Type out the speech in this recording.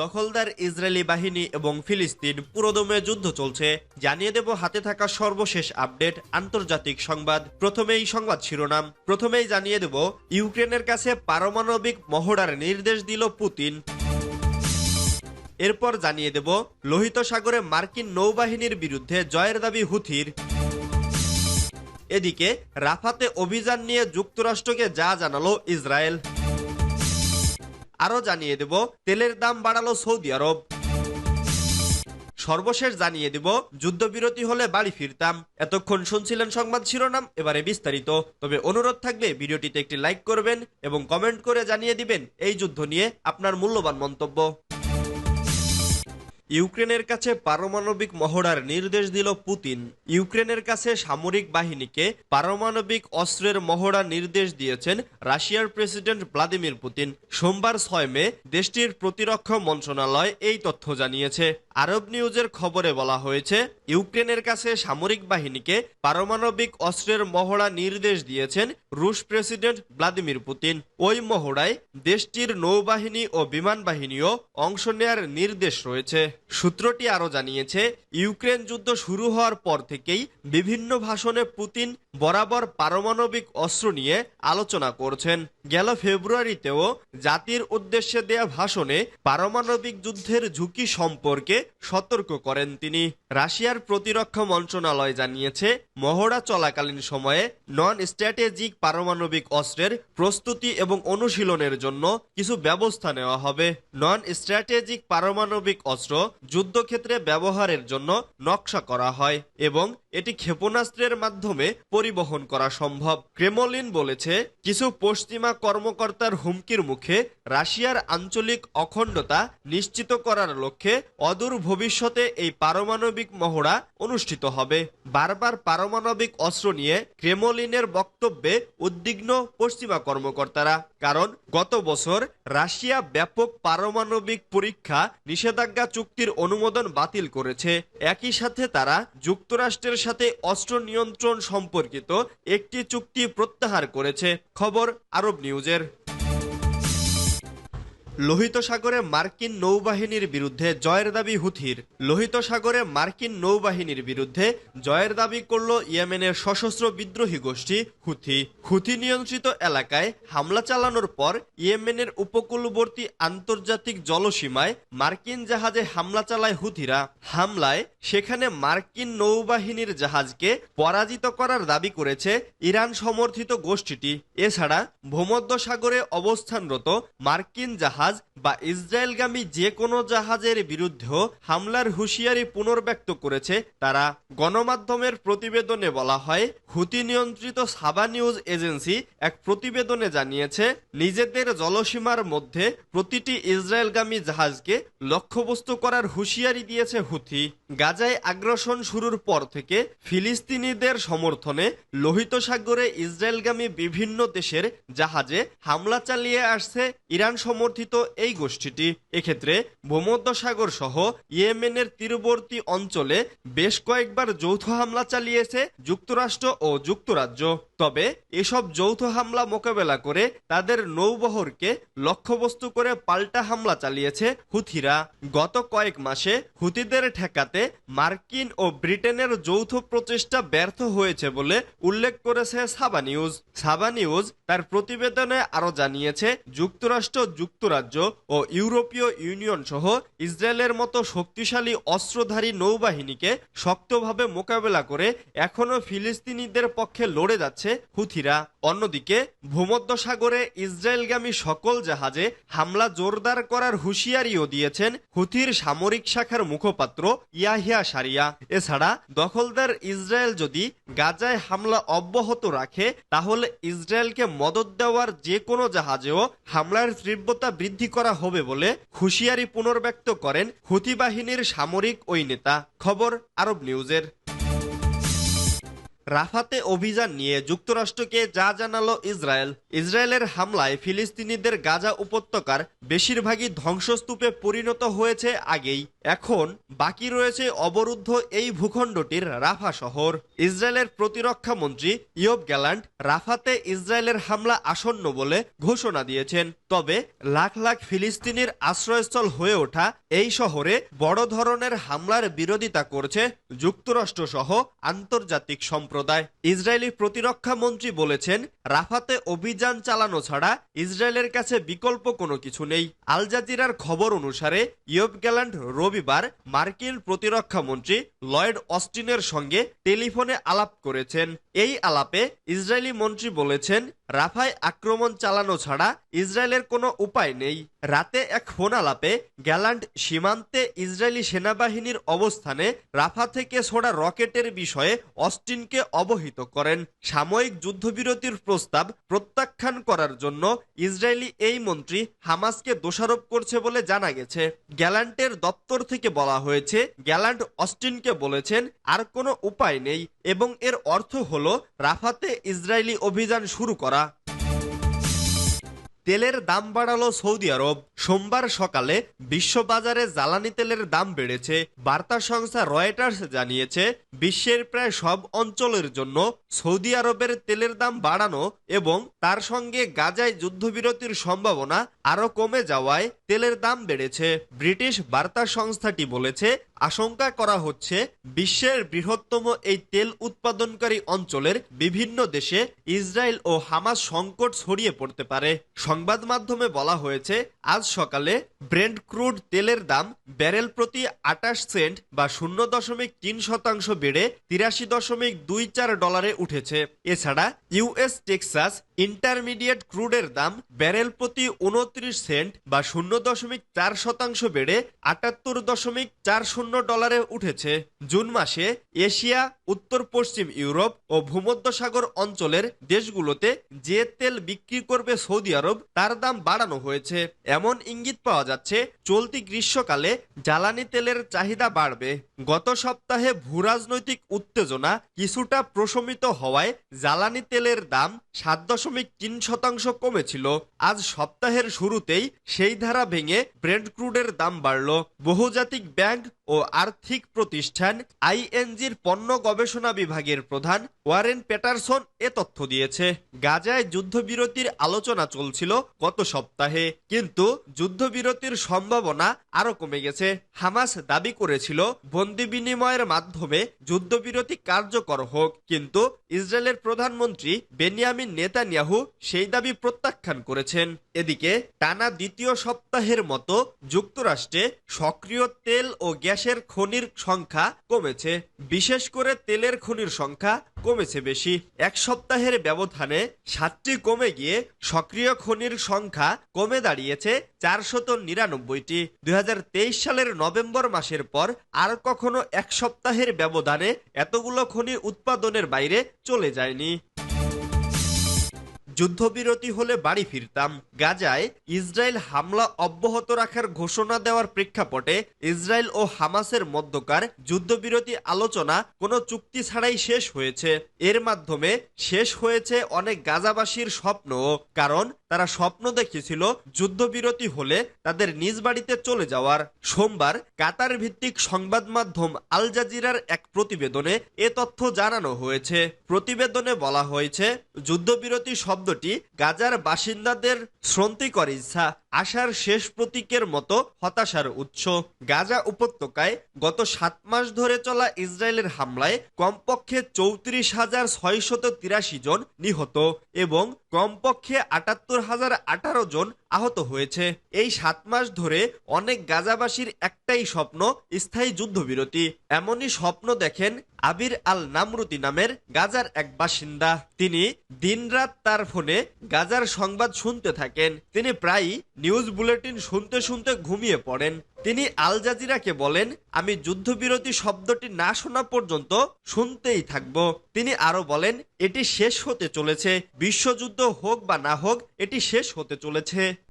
দখলদার ইসরায়েলি বাহিনী এবং ফিলিস্তিন পুরোদমে যুদ্ধ চলছে। জানিয়ে দেব হাতে থাকা সর্বশেষ আপডেট আন্তর্জাতিক সংবাদ। প্রথমেই সংবাদ শিরোনাম। প্রথমেই জানিয়ে দেব ইউক্রেনের কাছে পারমাণবিক মহড়ার নির্দেশ দিল পুতিন। এরপর জানিয়ে দেব লোহিত সাগরে মার্কিন নৌবাহিনীর বিরুদ্ধে জয়ের দাবি হুথির। এদিকে রাফাতে অভিযান নিয়ে যুক্তরাষ্ট্রকে যা জানালো ইসরায়েল। আরও জানিয়ে দেব তেলের দাম বাড়ালো সৌদি আরব। সর্বশেষ জানিয়ে দেব যুদ্ধবিরতি হলে বাড়ি ফিরতাম। এতক্ষণ শুনছিলেন সংবাদ শিরোনাম, এবারে বিস্তারিত। তবে অনুরোধ থাকবে ভিডিওটিতে একটি লাইক করবেন এবং কমেন্ট করে জানিয়ে দিবেন এই যুদ্ধ নিয়ে আপনার মূল্যবান মন্তব্য। ইউক্রেনের কাছে পারমাণবিক মহড়ার নির্দেশ দিল পুতিন। ইউক্রেনের কাছে সামরিক বাহিনীকে পারমাণবিক অস্ত্রের মহড়া নির্দেশ দিয়েছেন রাশিয়ার প্রেসিডেন্ট ভ্লাদিমির পুতিন। সোমবার 6 মে দেশটির প্রতিরক্ষা মন্ত্রণালয় এই তথ্য জানিয়েছে। আরব নিউজের খবরে বলা হয়েছে, ইউক্রেনের কাছে সামরিক বাহিনীকে পারমাণবিক অস্ত্রের মহড়া নির্দেশ দিয়েছেন রুশ প্রেসিডেন্ট ভ্লাদিমির পুতিন। ওই মহড়ায় দেশটির নৌবাহিনী ও বিমান বাহিনীও অংশ নেয়ার নির্দেশ রয়েছে। সূত্রটি আরও জানিয়েছে, ইউক্রেন যুদ্ধ শুরু হওয়ার পর থেকেই বিভিন্ন ভাষণে পুতিন বরাবর পারমাণবিক অস্ত্র নিয়ে আলোচনা করছেন। গেল ফেব্রুয়ারিতেও জাতির উদ্দেশ্যে দেয়া ভাষণে পারমাণবিক যুদ্ধের ঝুঁকি সম্পর্কে সতর্ক করেন তিনি। রাশিয়ার প্রতিরক্ষা মন্ত্রণালয় জানিয়েছে, মহড়া চলাকালীন সময়ে নন স্ট্র্যাটেজিক পারমাণবিক অস্ত্রের প্রস্তুতি এবং অনুশীলনের জন্য কিছু ব্যবস্থা নেওয়া হবে। নন স্ট্র্যাটেজিক পারমাণবিক অস্ত্র যুদ্ধক্ষেত্রে ব্যবহারের জন্য নকশা করা হয় এবং এটি ক্ষেপণাস্ত্রের মাধ্যমে পরিবহন করা সম্ভব। ক্রেমলিন বলেছে, কিছু পশ্চিমা কর্মকর্তার হুমকির মুখে রাশিয়ার আঞ্চলিক অখণ্ডতা নিশ্চিত করার লক্ষ্যে অদূর ভবিষ্যতে এই পারমাণবিক মহড়া অনুষ্ঠিত হবে। বারবার পারমাণবিক অস্ত্র নিয়ে ক্রেমলিনের বক্তব্যে উদ্বিগ্ন পশ্চিমা কর্মকর্তারা, কারণ গত বছর রাশিয়া ব্যাপক পারমাণবিক পরীক্ষা নিষেধাজ্ঞা চুক্তির অনুমোদন বাতিল করেছে। একই সাথে তারা যুক্তরাষ্ট্রের সাথে অস্ত্র নিয়ন্ত্রণ সম্পর্কিত একটি চুক্তি প্রত্যাহার করেছে। খবর আরব নিউজের। লোহিত সাগরে মার্কিন নৌবাহিনীর বিরুদ্ধে জয়ের দাবি হুথির। লোহিত সাগরে মার্কিন নৌবাহিনীর বিরুদ্ধে জয়ের দাবি করল ইয়েমেনের সশস্ত্র বিদ্রোহী গোষ্ঠী হুথি। হুথি নিয়ন্ত্রিত এলাকায় হামলা চালানোর পর ইয়েমেনের উপকূলবর্তী আন্তর্জাতিক জলসীমায় মার্কিন জাহাজে হামলা চালায় হুথিরা। হামলায় সেখানে মার্কিন নৌবাহিনীর জাহাজকে পরাজিত করার দাবি করেছে ইরান সমর্থিত গোষ্ঠীটি। এছাড়া ভূমধ্যসাগরে অবস্থানরত মার্কিন জাহাজ বা ইসরায়েলগামী যে কোনো জাহাজের বিরুদ্ধেও হামলার হুঁশিয়ারি পুনর্ব্যক্ত করেছে তারা। গণমাধ্যমের প্রতিবেদনে বলা হয়, হুতি নিয়ন্ত্রিত সাবা নিউজ এজেন্সি এক প্রতিবেদনে জানিয়েছে, নিজেদের জলসীমার মধ্যে প্রতিটি ইসরায়েলগামী জাহাজকে লক্ষ্যবস্তু করার হুঁশিয়ারি দিয়েছে হুথি। গাজায় আগ্রাসন শুরুর পর থেকে ফিলিস্তিনিদের সমর্থনে লোহিত সাগরে ইসরায়েলগামী বিভিন্ন দেশের জাহাজে হামলা চালিয়ে আসছে ইরান সমর্থিত এই গোষ্ঠীটি। এক্ষেত্রে ভূমধ্যসাগর সহ ইয়েমেনের তীরবর্তী অঞ্চলে বেশ কয়েকবার যৌথ হামলা চালিয়েছে যুক্তরাষ্ট্র ও যুক্তরাজ্য। তবে এসব যৌথ হামলা মোকাবেলা করে তাদের নৌবহরকে লক্ষ্যবস্তু করে পাল্টা হামলা চালিয়েছে হুথিরা। গত কয়েক মাসে হুথিদের ঠেকাতে মার্কিন ও ব্রিটেনের যৌথ প্রচেষ্টা ব্যর্থ হয়েছে বলে উল্লেখ করেছে সাবা নিউজ। সাবা নিউজ তার প্রতিবেদনে আরও জানিয়েছে, যুক্তরাষ্ট্র, যুক্তরাজ্য ও ইউরোপীয় ইউনিয়ন সহ ইসরায়েলের মতো শক্তিশালী অস্ত্রধারী নৌবাহিনীকে শক্তভাবে মোকাবেলা করে এখনও ফিলিস্তিনিদের পক্ষে লড়ে যাচ্ছে হুথিরা। অন্যদিকে ভূমধ্যসাগরে ইসরায়েলগামী সকল জাহাজে হামলা জোরদার করার হুঁশিয়ারিও দিয়েছেন হুথির সামরিক শাখার মুখপাত্র ইয়াহিয়া সারিয়া। এছাড়া দখলদার ইসরায়েল যদি গাজায় হামলা অব্যাহত রাখে তাহলে ইসরায়েলকে মদদ দেওয়ার যে কোনো জাহাজেও হামলার তীব্রতা বৃদ্ধি করা হবে বলে হুঁশিয়ারি পুনর্ব্যক্ত করেন হুথি বাহিনীর সামরিক ওই নেতা। খবর আরব নিউজের। রাফাতে অভিযান নিয়ে যুক্তরাষ্ট্রকে যা জানালো ইসরায়েল। ইসরায়েলের হামলায় ফিলিস্তিনিদের গাজা উপত্যকার বেশিরভাগই ধ্বংসস্তূপে পরিণত হয়েছে আগেই। এখন বাকি রয়েছে অবরুদ্ধ এই ভূখণ্ডটির রাফা শহর। ইসরায়েলের প্রতিরক্ষা মন্ত্রী ইয়োব গ্যালান্ট রাফাতে ইসরায়েলের হামলা আসন্ন বলে ঘোষণা দিয়েছেন। তবে লাখ লাখ ফিলিস্তিনির আশ্রয়স্থল হয়ে ওঠা এই শহরে বড় ধরনের হামলার বিরোধিতা করছে যুক্তরাষ্ট্র সহ আন্তর্জাতিক সম্প্রদায়। ইসরায়েলি প্রতিরক্ষা মন্ত্রী বলেছেন, রাফাতে অভিযান চালানো ছাড়া ইসরায়েলের কাছে বিকল্প কোনো কিছু নেই। আল জাজিরার খবর অনুসারে ইয়োব গ্যালান্ট রবিবার মার্কিন প্রতিরক্ষা মন্ত্রী লয়েড অস্টিনের সঙ্গে টেলিফোনে আলাপ করেছেন। এই আলাপে ইসরায়েলি মন্ত্রী বলেছেন, রাফায় আক্রমণ চালানো ছাড়া ইসরায়েলের কোনো উপায় নেই। রাতে এক ফোন আলাপে গ্যালান্ট সীমান্তে ইসরায়েলি সেনাবাহিনীর অবস্থানে রাফা থেকে ছোড়া রকেটের বিষয়ে অস্টিনকে অবহিত করেন। সাময়িক যুদ্ধবিরতির প্রস্তাব প্রত্যাখ্যান করার জন্য ইসরায়েলি এই মন্ত্রী হামাসকে দোষারোপ করছে বলে জানা গেছে। গ্যালান্টের দপ্তর থেকে বলা হয়েছে, গ্যালান্ট অস্টিনকে বলেছেন আর কোনো উপায় নেই এবং এর অর্থ হলো রাফাতে ইসরায়েলি অভিযান শুরু করা। তেলের দাম বাড়ালো সৌদি আরব। সোমবার সকালে বিশ্ববাজারে জ্বালানি তেলের দাম বেড়েছে। বার্তা সংস্থা রয়টার্স জানিয়েছে, বিশ্বের প্রায় সব অঞ্চলের জন্য সৌদি আরবের তেলের দাম বাড়ানো এবং তার সঙ্গে গাজায় যুদ্ধবিরতির সম্ভাবনা আরও কমে যাওয়ায় তেলের দাম বেড়েছে। ব্রিটিশ বার্তা সংস্থাটি বলেছে, আশঙ্কা করা হচ্ছে বিশ্বের বৃহত্তম এই তেল উৎপাদনকারী অঞ্চলের বিভিন্ন দেশে ইসরায়েল ও হামাস সংকট ছড়িয়ে পড়তে পারে। সংবাদ মাধ্যমে বলা হয়েছে, আজ সকালে ব্রেন্ট ক্রুড তেলের দাম ব্যারেল প্রতি 28 সেন্ট বা 0.3% বেড়ে 83.24 ডলারে উঠেছে। এছাড়া ইউএস টেক্সাস ইন্টারমিডিয়েট ক্রুডের দাম ব্যারেল প্রতি 29 সেন্ট বা 0.4% বেড়ে 78.40 ডলারে উঠেছে। জুন মাসে এশিয়া, উত্তর পশ্চিম ইউরোপ ও ভূমধ্যসাগর অঞ্চলের দেশগুলোতে যে তেল বিক্রি করবে সৌদি আরব তার দাম বাড়ানো হয়েছে। এমন ইঙ্গিত পাওয়া যাচ্ছে চলতি গ্রীষ্মকালে জ্বালানি তেলের চাহিদা বাড়বে। গত সপ্তাহে ভূরাজনৈতিক উত্তেজনা কিছুটা প্রশমিত হওয়ায় জ্বালানি তেলের দাম 7.3% কমেছিল। আজ সপ্তাহের শুরুতেই সেই ধারা ভেঙে ব্রেন্ট ক্রুডের দাম বাড়ল। বহুজাতিক ব্যাংক ও আর্থিক প্রতিষ্ঠান আইএনজির পণ্য গবেষণা বিভাগের প্রধান ওয়ারেন পেটারসন এ তথ্য দিয়েছে। গাজায় যুদ্ধবিরতির আলোচনা চলছিল গত সপ্তাহে, কিন্তু যুদ্ধবিরতির সম্ভাবনা আরো কমে গেছে। হামাস দাবি করেছিল বন্দি বিনিময়ের মাধ্যমে যুদ্ধবিরতি কার্যকর হোক, কিন্তু ইসরায়েলের প্রধানমন্ত্রী বেনিয়ামিন নেতানিয়াহু সেই দাবি প্রত্যাখ্যান করেছেন। এদিকে টানা দ্বিতীয় সপ্তাহের মতো যুক্তরাষ্ট্রে সক্রিয় তেল ও গ্যাসের খনির সংখ্যা কমেছে। বিশেষ করে তেলের খনির সংখ্যা কমেছে বেশি। এক সপ্তাহের ব্যবধানে 7টি কমে গিয়ে সক্রিয় খনির সংখ্যা কমে দাঁড়িয়েছে 499টি। 2023 সালের নভেম্বর মাসের পর আর কখনো এক সপ্তাহের ব্যবধানে এতগুলো খনি উৎপাদনের বাইরে চলে যায়নি। যুদ্ধবিরতি হলে বাড়ি ফিরতাম। গাজায় ইসরায়েল হামলা অব্যাহত রাখার ঘোষণা দেওয়ার প্রেক্ষাপটে ইসরায়েল ও হামাসের মধ্যকার যুদ্ধবিরতি আলোচনা কোনো চুক্তি ছাড়াই শেষ হয়েছে। এর মাধ্যমে শেষ হয়েছে অনেক গাজাবাসীর স্বপ্ন, কারণ তারা স্বপ্ন দেখেছিল যুদ্ধবিরতি হলে তাদের নিজ বাড়িতে চলে যাওয়ার। সোমবার কাতার ভিত্তিক সংবাদ মাধ্যম আল জাজিরার এক প্রতিবেদনে এ তথ্য জানানো হয়েছে। প্রতিবেদনে বলা হয়েছে, যুদ্ধবিরতি শব্দটি গাজার বাসিন্দাদের শ্রন্তিকর ইচ্ছা, আশার শেষ প্রতীকের মতো হতাশার উৎস। গাজা উপত্যকায় গত 7 মাস ধরে চলা ইসরায়েলের হামলায় কমপক্ষে 34,683 জন নিহত এবং কমপক্ষে 78,018 জন আহত হয়েছে। এই 7 মাস ধরে অনেক গাজাবাসীর একটাই স্বপ্ন, স্থায়ী যুদ্ধবিরতি। এমনই স্বপ্ন দেখেন আবির আল নামরুতি নামের গাজার এক বাসিন্দা। তিনি দিনরাত তার ফোনে গাজার সংবাদ শুনতে থাকেন। তিনি প্রায়ই নিউজ বুলেটিন শুনতে শুনতে ঘুমিয়ে পড়েন। তিনি আল জাজিরাকে বলেন, আমি যুদ্ধবিরতি শব্দটি না শোনা পর্যন্ত শুনতেই থাকব। তিনি আরো বলেন, এটি শেষ হতে চলেছে। বিশ্বযুদ্ধ হোক বা না হোক, এটি শেষ হতে চলেছে।